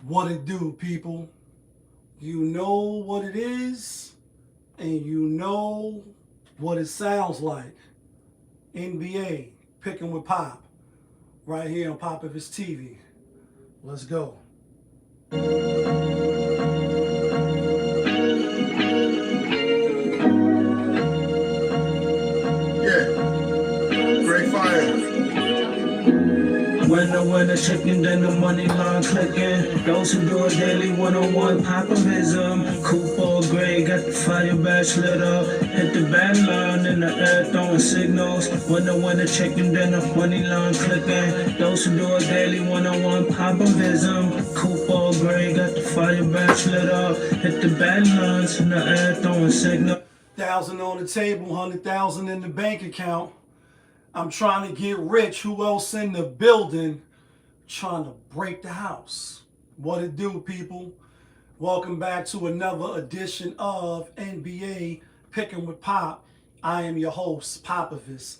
What it do, people? You know what it is, and you know what it sounds like. NBA, picking with Pop, right here on Pop of his TV. Let's go. Yeah, great fire. When the winner chicken, then the money line clicking. Those who do it daily, one-on-one popovism. Cooper gray, got the fire badge lit up. Hit the bad line in the air, throwing signals. When the winner chicken, then the money line clicking. Those who do it daily, one-on-one popovism. Cooper gray, got the fire badge lit up. Hit the bad lines in the air, throwing signals. 1,000 on the table, 100,000 in the bank account. I'm trying to get rich. Who else in the building? Trying to break the house. What it do, people? Welcome back to another edition of NBA Picking with Pop. I am your host, Popovich.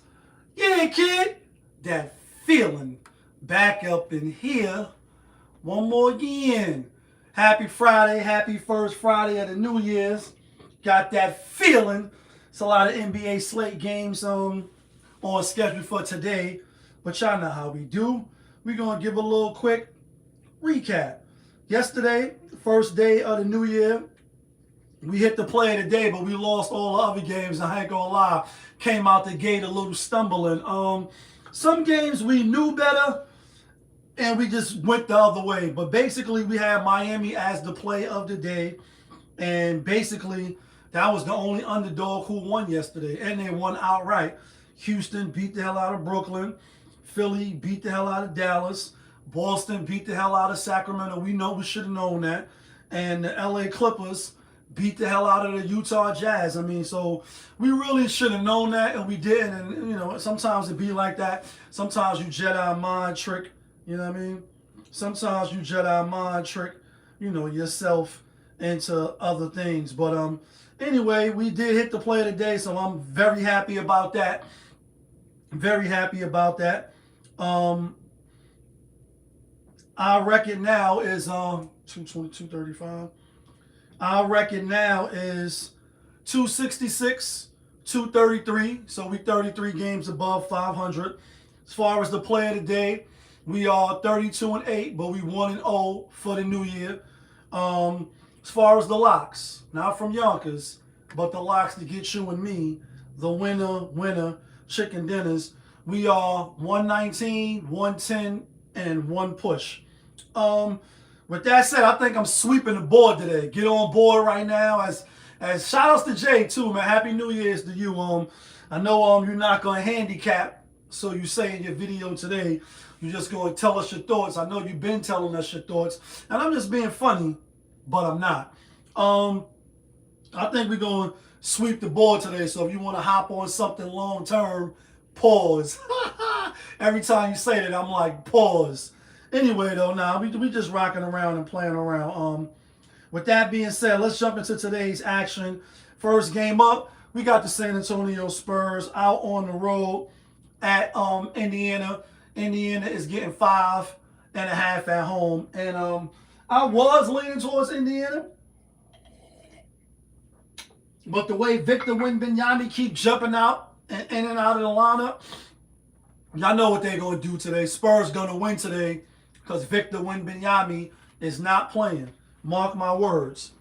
Yeah, kid. That feeling back up in here. One more again. Happy Friday. Happy first Friday of the New Year's. Got that feeling. It's a lot of NBA slate games on schedule for today, but y'all know how we do. We're going to give a little quick recap. Yesterday, first day of the new year, we hit the play of the day, but we lost all the other games. I ain't gonna lie, came out the gate a little stumbling. Some games we knew better, and we just went the other way. But basically, we had Miami as the play of the day, and basically, that was the only underdog who won yesterday, and they won outright. Houston beat the hell out of Brooklyn. Philly beat the hell out of Dallas. Boston beat the hell out of Sacramento. We should have known that. And the LA Clippers beat the hell out of the Utah Jazz. I mean, so we really should have known that, and we didn't. And, sometimes it be like that. Sometimes you Jedi mind trick, you know what I mean? Sometimes you Jedi mind trick, yourself into other things. But anyway, we did hit the play of the day, so I'm very happy about that. Very happy about that. Our record now is 222.35. Our record now is 266, 233. So we 33 games above 500. As far as the play of the day, we are 32-8, but we 1-0 for the new year. As far as the locks, not from Yonkers, but the locks to get you and me, the winner, chicken dinners. We are 119, 110, and one push. With that said, I think I'm sweeping the board today. Get on board right now. As shout outs to Jay too, man. Happy New Year's to you. I know you're not gonna handicap, so you say in your video today, you're just gonna tell us your thoughts. I know you've been telling us your thoughts, and I'm just being funny, but I'm not. I think we're gonna sweep the board today. So if you want to hop on something long term, pause. Every time you say that, I'm like, pause. Anyway, though, now we just rocking around and playing around. With that being said, let's jump into today's action. First game up, we got the San Antonio Spurs out on the road at Indiana. Indiana is getting 5.5 at home, and I was leaning towards Indiana. But the way Victor Wembanyama keep jumping out and in and out of the lineup, y'all know what they're going to do today. Spurs going to win today because Victor Wembanyama is not playing. Mark my words.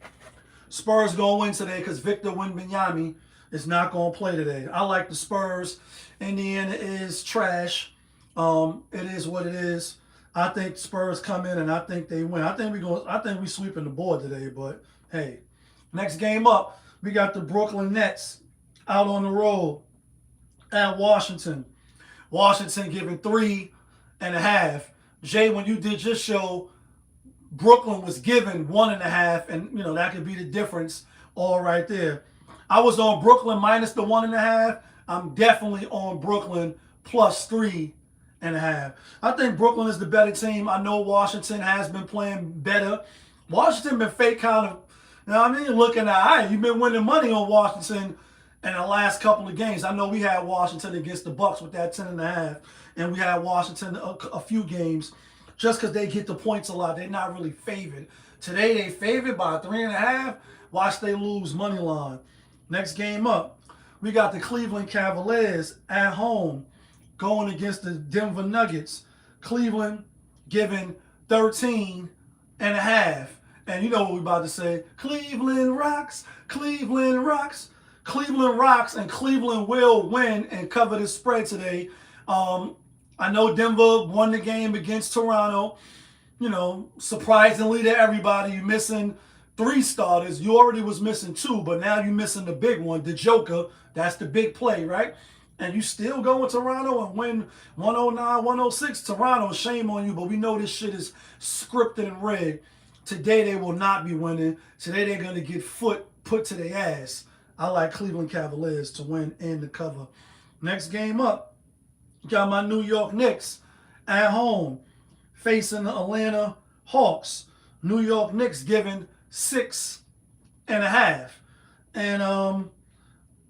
Spurs going to win today because Victor Wembanyama is not going to play today. I like the Spurs. Indiana is trash. It is what it is. I think Spurs come in and I think they win. I think we sweeping the board today, but hey. Next game up, we got the Brooklyn Nets out on the road at Washington. Washington giving 3.5. Jay, when you did your show, Brooklyn was given 1.5, and that could be the difference all right there. I was on Brooklyn minus the 1.5. I'm definitely on Brooklyn plus 3.5. I think Brooklyn is the better team. I know Washington has been playing better. Washington been fake kind of, looking at, you've been winning money on Washington in the last couple of games. I know we had Washington against the Bucks with that 10.5, and we had Washington a few games just because they get the points a lot. They're not really favored. Today they favored by 3.5. Watch they lose money line. Next game up, we got the Cleveland Cavaliers at home going against the Denver Nuggets. Cleveland giving 13.5. And you know what we're about to say. Cleveland rocks. Cleveland rocks. Cleveland rocks, and Cleveland will win and cover the spread today. I know Denver won the game against Toronto. You know, surprisingly to everybody, you're missing 3 starters. You already was missing 2, but now you're missing the big one, the Joker. That's the big play, right? And you still go in Toronto and win 109, 106. Toronto, shame on you, but we know this shit is scripted and rigged. Today they will not be winning. Today they're going to get foot put to their ass. I like Cleveland Cavaliers to win and to cover. Next game up, got my New York Knicks at home facing the Atlanta Hawks. New York Knicks giving 6.5. And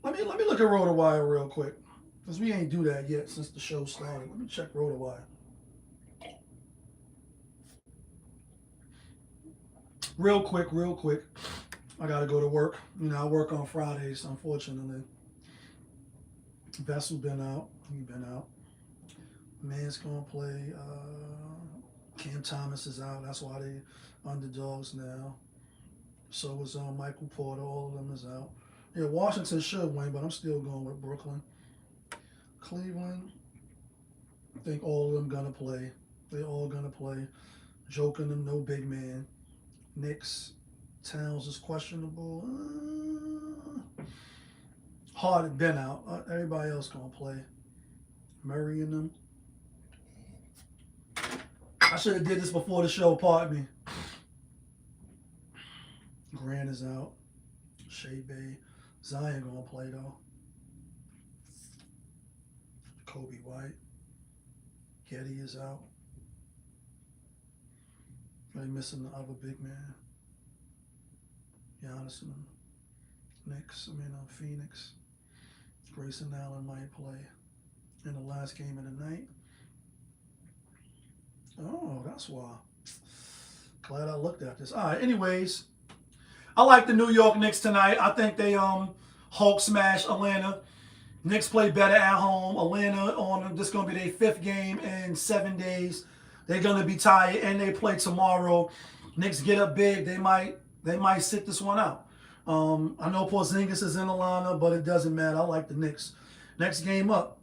let me look at RotoWire real quick, because we ain't do that yet since the show started. Let me check RotoWire. Real quick. I gotta go to work. You know, I work on Fridays, unfortunately. Vessel been out. He been out. Man's gonna play. Cam Thomas is out. That's why they underdogs now. So is Michael Porter. All of them is out. Yeah, Washington should win, but I'm still going with Brooklyn. Cleveland, I think all of them gonna play. They all gonna play. Joking them, no big man. Knicks, Towns is questionable. Hard been out. Everybody else gonna play. Murray and them. I should have did this before the show, pardon me. Grant is out. Shea Bay. Zion gonna play though. Kobe White. Getty is out. They missing the other big man. Giannis and Phoenix. Grayson Allen might play in the last game of the night. Oh, that's why. Glad I looked at this. All right, anyways. I like the New York Knicks tonight. I think they Hulk smash Atlanta. Knicks play better at home. Atlanta this gonna be their 5th game in 7 days. They're gonna be tired, and they play tomorrow. Knicks get up big. They might sit this one out. I know Porzingis is in the lineup, but it doesn't matter. I like the Knicks. Next game up,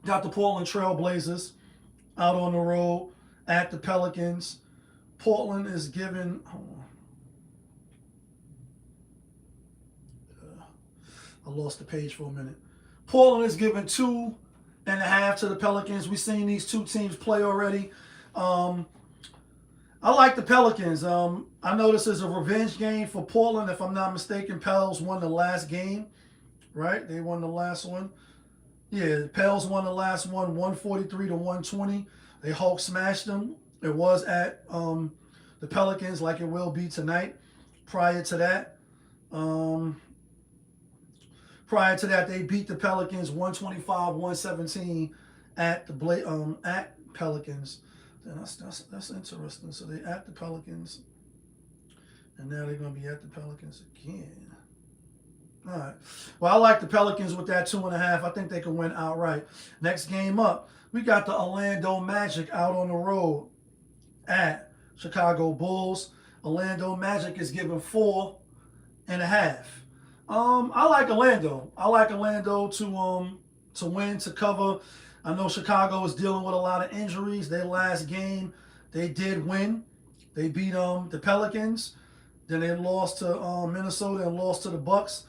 got the Portland Trail Blazers out on the road at the Pelicans. Portland is giving. I lost the page for a minute. Portland is giving 2.5 to the Pelicans. We've seen these two teams play already. I like the Pelicans. I know this is a revenge game for Portland. If I'm not mistaken, PELS won the last game, right? They won the last one. Yeah, PELS won the last one, 143 to 120. They Hulk smashed them. It was at the Pelicans, like it will be tonight. Prior to that, they beat the Pelicans 125-117 at Pelicans. That's interesting. So they at the Pelicans, and now they're gonna be at the Pelicans again. All right. Well, I like the Pelicans with that 2.5. I think they can win outright. Next game up, we got the Orlando Magic out on the road at Chicago Bulls. Orlando Magic is giving 4.5. I like Orlando. I like Orlando to win, to cover. I know Chicago is dealing with a lot of injuries. Their last game, they did win. They beat the Pelicans. Then they lost to Minnesota and lost to the Bucks.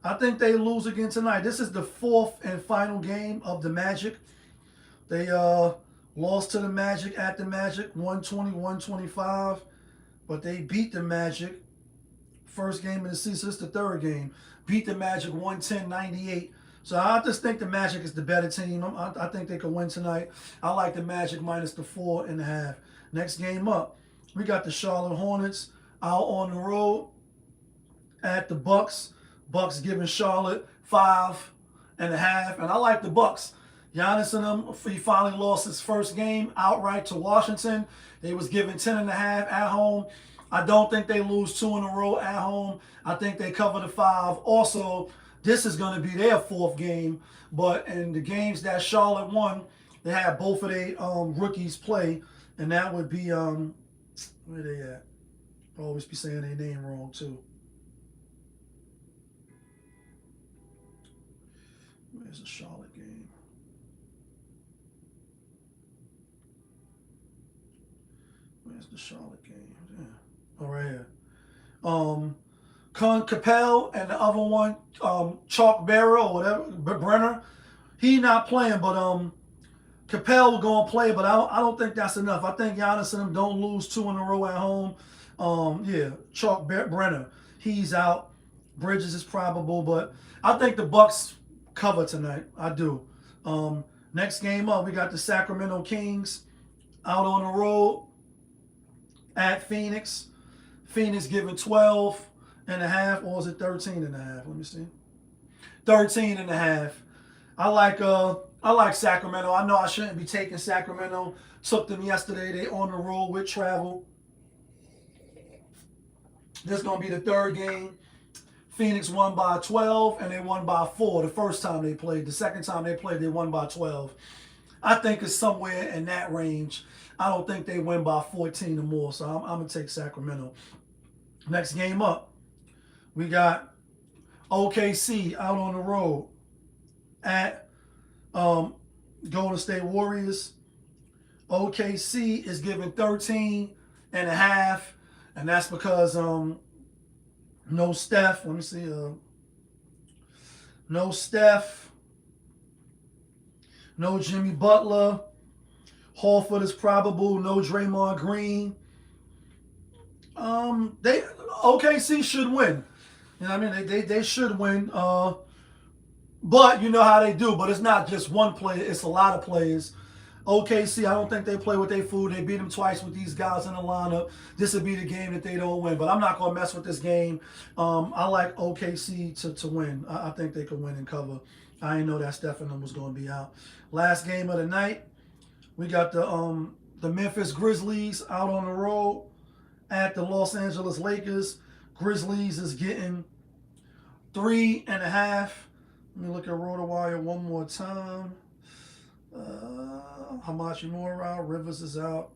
I think they lose again tonight. This is the 4th and final game of the Magic. They lost to the Magic at the Magic, 120-125. But they beat the Magic. First game of the season. It's the 3rd game. Beat the Magic 110-98. So I just think the Magic is the better team. I think they can win tonight. I like the Magic minus the 4.5. Next game up, we got the Charlotte Hornets out on the road at the Bucks. Bucks giving Charlotte 5.5. And I like the Bucks. Giannis and them, he finally lost his first game outright to Washington. They was given 10.5 at home. I don't think they lose 2 in a row at home. I think they cover the 5. Also, this is going to be their 4th game. But in the games that Charlotte won, they had both of their rookies play. And that would be, where they at? I always be saying their name wrong, too. Where's the Charlotte game? Where's the Charlotte game? Yeah. Oh, right here. Capel and the other one, Chalk Bearer or whatever, Brenner. He not playing, but Capel will go and play, but I don't think that's enough. I think Giannis and them don't lose 2 in a row at home. Yeah, Chalk Brenner, he's out. Bridges is probable, but I think the Bucks cover tonight. I do. Next game up, we got the Sacramento Kings out on the road at Phoenix. Phoenix giving 12.5, or is it 13.5? Let me see. 13.5. I like Sacramento. I know I shouldn't be taking Sacramento. Took them yesterday. They on the road with travel. This is going to be the 3rd game. Phoenix won by 12 and they won by 4 the first time they played. The second time they played, they won by 12. I think it's somewhere in that range. I don't think they win by 14 or more, so I'm going to take Sacramento. Next game up, we got OKC out on the road at Golden State Warriors. OKC is giving 13.5, and that's because no Steph. Let me see. No Steph. No Jimmy Butler. Horford is probable. No Draymond Green. OKC should win. You know what I mean? They should win. But you know how they do. But it's not just one player. It's a lot of players. OKC, I don't think they play with their food. They beat them twice with these guys in the lineup. This would be the game that they don't win. But I'm not going to mess with this game. I like OKC to win. I think they could win and cover. I didn't know that Stephen was going to be out. Last game of the night, we got the Memphis Grizzlies out on the road at the Los Angeles Lakers. Grizzlies is getting 3.5. Let me look at RotoWire one more time. Hachimura, Rivers is out.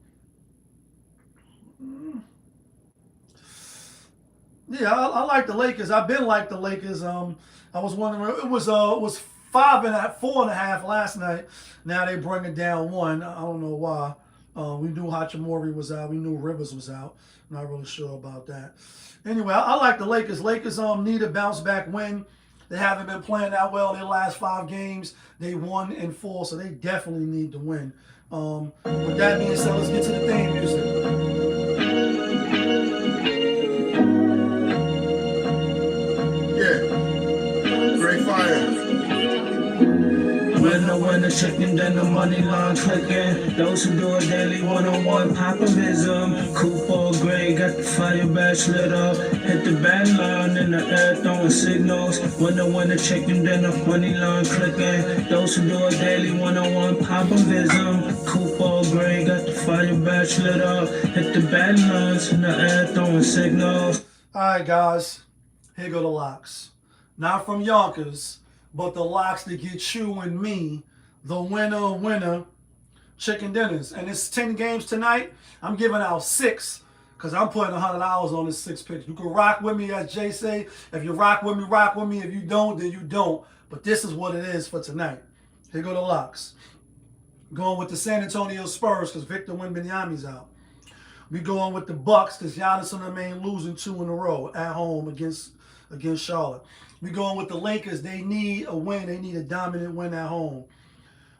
Yeah, I like the Lakers. I've been like the Lakers. I was wondering, it was 4.5 last night. Now they bring it down 1. I don't know why. We knew Hachimura was out. We knew Rivers was out. Not really sure about that. Anyway, I like the Lakers. Lakers need a bounce back win. They haven't been playing that well in their last 5 games. They won in 4, so they definitely need to win. With that being said, let's get to the theme music. When the chicken, then the money line clicking. Those who do it daily, one-on-one poppin'. Coupe gray, got the fire badge lit up. Hit the bad line in the air, throwing signals. When the chicken, then the money line clicking. Those who do it daily, one-on-one poppin'. Coupe gray, got the fire badge lit up. Hit the bad lines in the air, throwing signals. All right, guys. Here go the locks. Not from Yonkers, but the locks that get you and me the winner chicken dinners. And it's 10 games tonight. I'm giving out 6 because I'm putting $100 on this 6 picks. You can rock with me, as Jay say. If you rock with me, rock with me. If you don't, then you don't. But this is what it is for tonight. Here go the locks. Going with the San Antonio Spurs because Victor Wembanyama's out. We going with the Bucks because Giannis and them ain't losing 2 in a row at home against Charlotte. We going with the Lakers. They need a win. They need a dominant win at home.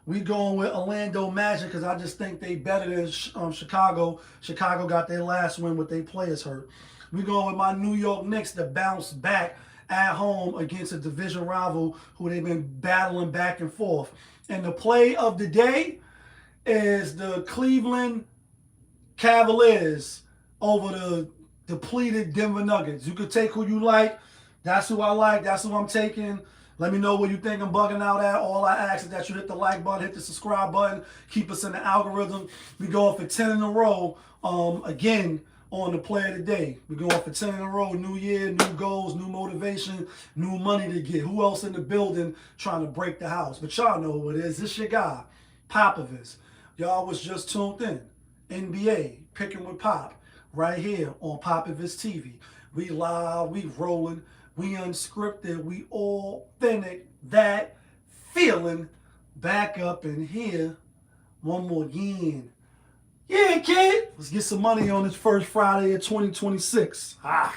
We going with Orlando Magic because I just think they better than Chicago. Chicago got their last win with their players hurt. We going with my New York Knicks to bounce back at home against a division rival who they've been battling back and forth. And the play of the day is the Cleveland Cavaliers over the depleted Denver Nuggets. You could take who you like. That's who I like. That's who I'm taking. Let me know what you think I'm bugging out at. All I ask is that you hit the like button, hit the subscribe button, keep us in the algorithm. We going for 10 in a row. Again, on the play of the day. We're going for 10 in a row. New year, new goals, new motivation, new money to get. Who else in the building trying to break the house? But y'all know who it is. This your guy, Popovich. Y'all was just tuned in. NBA, Picking with Pop, right here on Popovich TV. We live, we rolling, we unscripted, we authentic. That feeling back up in here one more again. Yeah, kid. Let's get some money on this first Friday of 2026. Ah.